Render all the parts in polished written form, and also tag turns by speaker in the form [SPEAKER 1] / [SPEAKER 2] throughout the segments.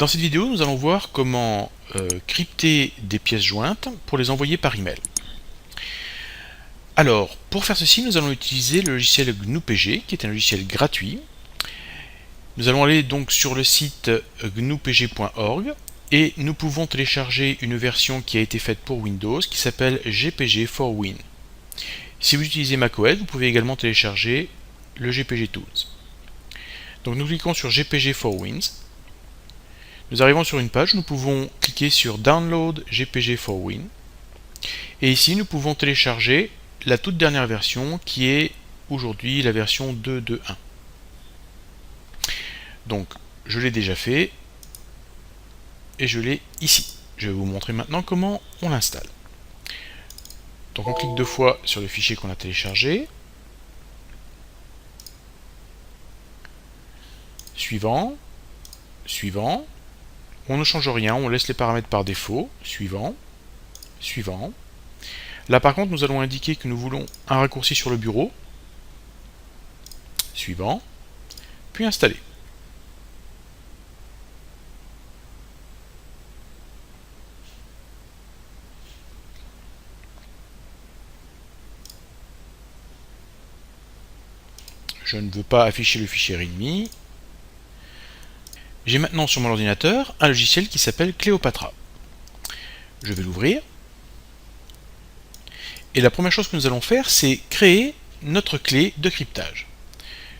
[SPEAKER 1] Dans cette vidéo, nous allons voir comment crypter des pièces jointes pour les envoyer par email. Alors, pour faire ceci, nous allons utiliser le logiciel GNU-PG, qui est un logiciel gratuit. Nous allons aller donc sur le site gnupg.org et nous pouvons télécharger une version qui a été faite pour Windows qui s'appelle GPG for Win. Si vous utilisez macOS, vous pouvez également télécharger le GPG Tools. Donc nous cliquons sur GPG for Wins. Nous arrivons sur une page, nous pouvons cliquer sur Download GPG for Win. Et ici, nous pouvons télécharger la toute dernière version qui est aujourd'hui la version 2.2.1. Donc, je l'ai déjà fait et je l'ai ici. Je vais vous montrer maintenant comment on l'installe. Donc, on clique deux fois sur le fichier qu'on a téléchargé. Suivant. Suivant. On ne change rien, on laisse les paramètres par défaut. Suivant. Suivant. Là par contre, nous allons indiquer que nous voulons un raccourci sur le bureau. Suivant. Puis installer. Je ne veux pas afficher le fichier README. J'ai maintenant sur mon ordinateur un logiciel qui s'appelle Cléopatra. Je vais l'ouvrir. Et la première chose que nous allons faire, c'est créer notre clé de cryptage.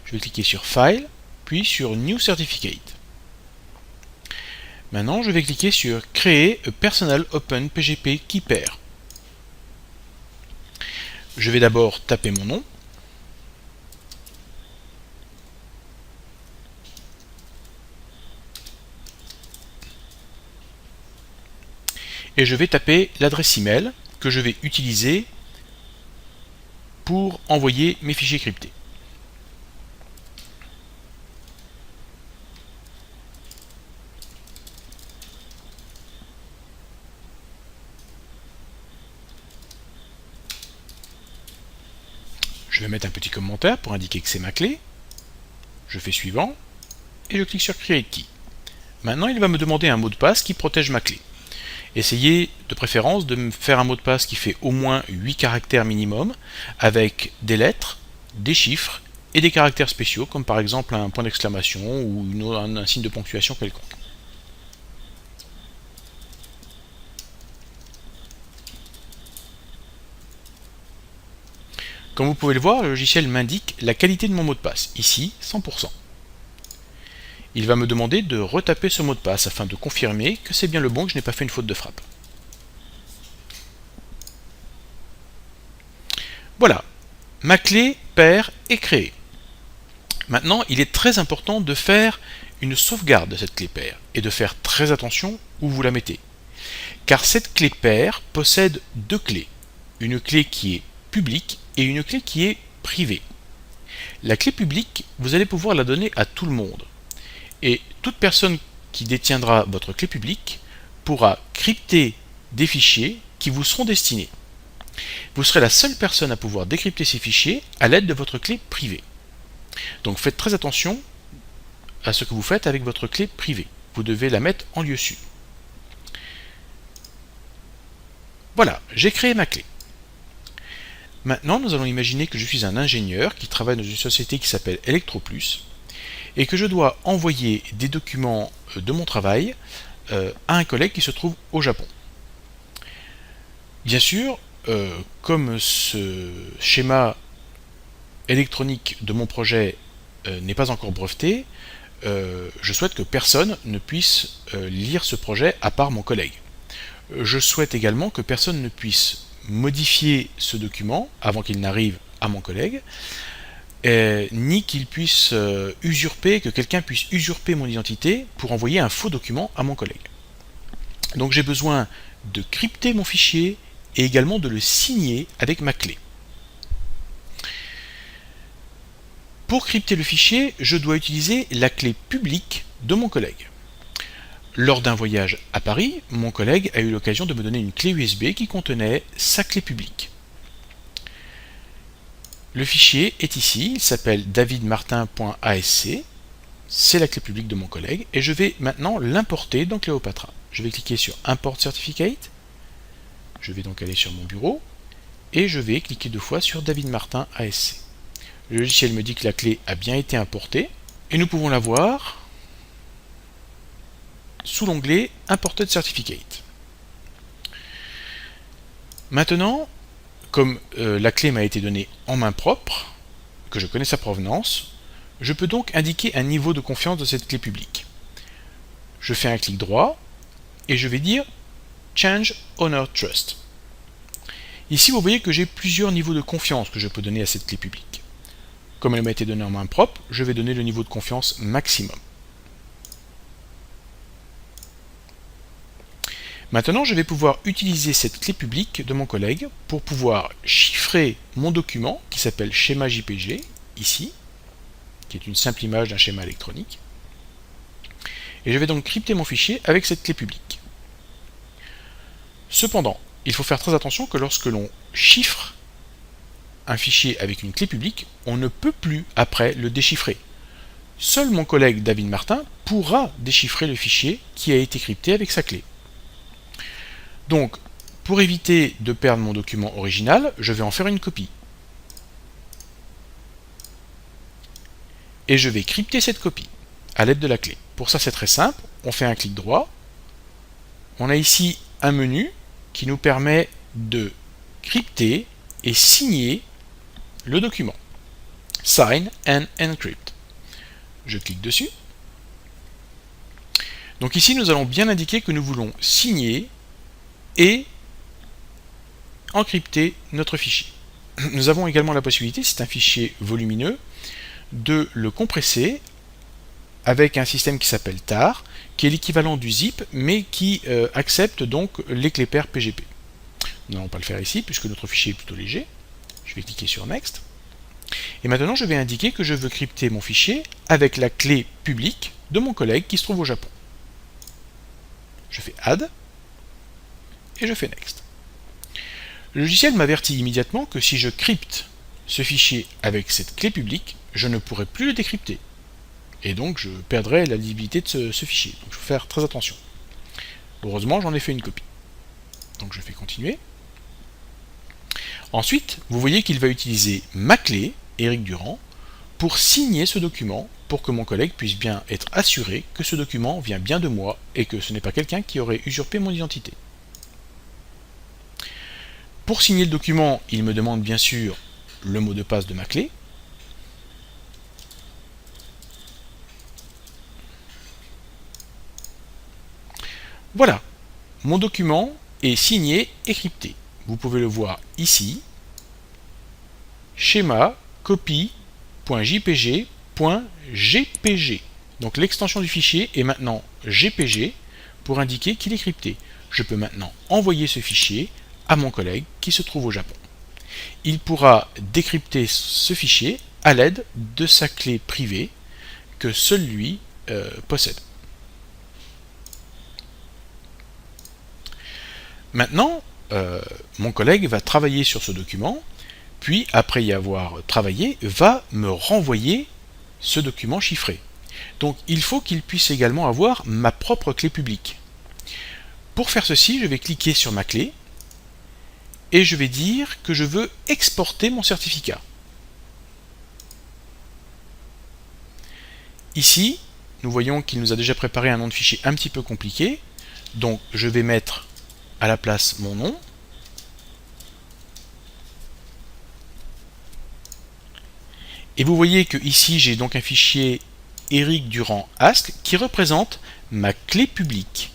[SPEAKER 1] Je vais cliquer sur File, puis sur New Certificate. Maintenant, je vais cliquer sur Créer a Personal Open PGP Key Pair. Je vais d'abord taper mon nom. Et je vais taper l'adresse email que je vais utiliser pour envoyer mes fichiers cryptés. Je vais mettre un petit commentaire pour indiquer que c'est ma clé. Je fais suivant et je clique sur Create Key. Maintenant, il va me demander un mot de passe qui protège ma clé. Essayez de préférence de me faire un mot de passe qui fait au moins 8 caractères minimum, avec des lettres, des chiffres et des caractères spéciaux, comme par exemple un point d'exclamation ou un signe de ponctuation quelconque. Comme vous pouvez le voir, le logiciel m'indique la qualité de mon mot de passe, ici 100%. Il va me demander de retaper ce mot de passe afin de confirmer que c'est bien le bon, que je n'ai pas fait une faute de frappe. Voilà, ma clé pair est créée. Maintenant, il est très important de faire une sauvegarde de cette clé pair et de faire très attention où vous la mettez. Car cette clé pair possède deux clés, une clé qui est publique et une clé qui est privée. La clé publique, vous allez pouvoir la donner à tout le monde. Et toute personne qui détiendra votre clé publique pourra crypter des fichiers qui vous seront destinés. Vous serez la seule personne à pouvoir décrypter ces fichiers à l'aide de votre clé privée. Donc faites très attention à ce que vous faites avec votre clé privée. Vous devez la mettre en lieu sûr. Voilà, j'ai créé ma clé. Maintenant, nous allons imaginer que je suis un ingénieur qui travaille dans une société qui s'appelle Electroplus et que je dois envoyer des documents de mon travail à un collègue qui se trouve au Japon. Bien sûr, comme ce schéma électronique de mon projet n'est pas encore breveté, je souhaite que personne ne puisse lire ce projet à part mon collègue. Je souhaite également que personne ne puisse modifier ce document avant qu'il n'arrive à mon collègue, ni qu'il puisse usurper, que quelqu'un puisse usurper mon identité pour envoyer un faux document à mon collègue. Donc j'ai besoin de crypter mon fichier et également de le signer avec ma clé. Pour crypter le fichier, je dois utiliser la clé publique de mon collègue. Lors d'un voyage à Paris, mon collègue a eu l'occasion de me donner une clé USB qui contenait sa clé publique. Le fichier est ici, il s'appelle davidmartin.asc. c'est la clé publique de mon collègue, et je vais maintenant l'importer dans Cléopatra. Je vais cliquer sur Import Certificate, je vais donc aller sur mon bureau, et je vais cliquer 2 fois sur David Martin ASC. Le logiciel me dit que la clé a bien été importée, et nous pouvons la voir sous l'onglet Imported Certificate. Maintenant, comme la clé m'a été donnée en main propre, que je connais sa provenance, je peux donc indiquer un niveau de confiance de cette clé publique. Je fais un clic droit et je vais dire Change Owner Trust. Ici, vous voyez que j'ai plusieurs niveaux de confiance que je peux donner à cette clé publique. Comme elle m'a été donnée en main propre, je vais donner le niveau de confiance maximum. Maintenant, je vais pouvoir utiliser cette clé publique de mon collègue pour pouvoir chiffrer mon document qui s'appelle schéma JPG, ici, qui est une simple image d'un schéma électronique. Et je vais donc crypter mon fichier avec cette clé publique. Cependant, il faut faire très attention que lorsque l'on chiffre un fichier avec une clé publique, on ne peut plus après le déchiffrer. Seul mon collègue David Martin pourra déchiffrer le fichier qui a été crypté avec sa clé. Donc, pour éviter de perdre mon document original, je vais en faire une copie. Et je vais crypter cette copie à l'aide de la clé. Pour ça, c'est très simple. On fait un clic droit. On a ici un menu qui nous permet de crypter et signer le document. Sign and Encrypt. Je clique dessus. Donc ici, nous allons bien indiquer que nous voulons signer et encrypter notre fichier. Nous avons également la possibilité, si c'est un fichier volumineux, de le compresser avec un système qui s'appelle TAR, qui est l'équivalent du zip, mais qui accepte donc les clés paires PGP. Nous n'allons pas le faire ici, puisque notre fichier est plutôt léger. Je vais cliquer sur Next. Et maintenant, je vais indiquer que je veux crypter mon fichier avec la clé publique de mon collègue qui se trouve au Japon. Je fais Add, et je fais Next. Le logiciel m'avertit immédiatement que si je crypte ce fichier avec cette clé publique, je ne pourrai plus le décrypter. Et donc je perdrai la lisibilité de ce fichier. Donc il faut faire très attention. Heureusement, j'en ai fait une copie. Donc je fais continuer. Ensuite, vous voyez qu'il va utiliser ma clé, Eric Durand, pour signer ce document, pour que mon collègue puisse bien être assuré que ce document vient bien de moi et que ce n'est pas quelqu'un qui aurait usurpé mon identité. Pour signer le document, il me demande bien sûr le mot de passe de ma clé. Voilà, mon document est signé et crypté. Vous pouvez le voir ici. Schéma copie.jpg.gpg. Donc l'extension du fichier est maintenant GPG pour indiquer qu'il est crypté. Je peux maintenant envoyer ce fichier à mon collègue qui se trouve au Japon. Il pourra décrypter ce fichier à l'aide de sa clé privée que seul lui possède. Maintenant, mon collègue va travailler sur ce document, puis après y avoir travaillé, va me renvoyer ce document chiffré. Donc il faut qu'il puisse également avoir ma propre clé publique. Pour faire ceci, je vais cliquer sur ma clé et je vais dire que je veux exporter mon certificat. Ici, nous voyons qu'il nous a déjà préparé un nom de fichier un petit peu compliqué, donc je vais mettre à la place mon nom. Et vous voyez que ici j'ai donc un fichier Eric Durand ASC qui représente ma clé publique.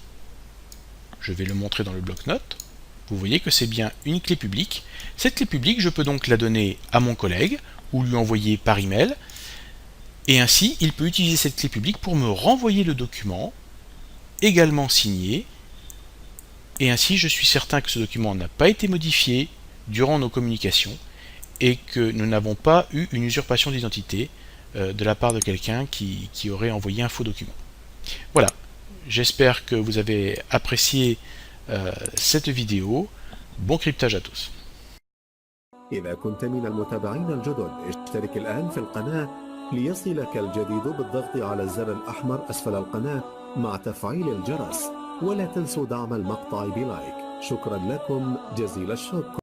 [SPEAKER 1] Je vais le montrer dans le bloc-notes. Vous voyez que c'est bien une clé publique. Cette clé publique, je peux donc la donner à mon collègue ou lui envoyer par email. Et ainsi, il peut utiliser cette clé publique pour me renvoyer le document, également signé. Et ainsi, je suis certain que ce document n'a pas été modifié durant nos communications et que nous n'avons pas eu une usurpation d'identité de la part de quelqu'un qui aurait envoyé un faux document. Voilà, j'espère que vous avez apprécié cette vidéo. Bon cryptage à tous.
[SPEAKER 2] إذا كنت من المتابعين الجدد اشترك الآن في القناة ليصلك الجديد بالضغط على الزر الأحمر أسفل القناة مع تفعيل الجرس، ولا تنسوا دعم المقطع بلايك. شكرا لكم جزيل الشكر.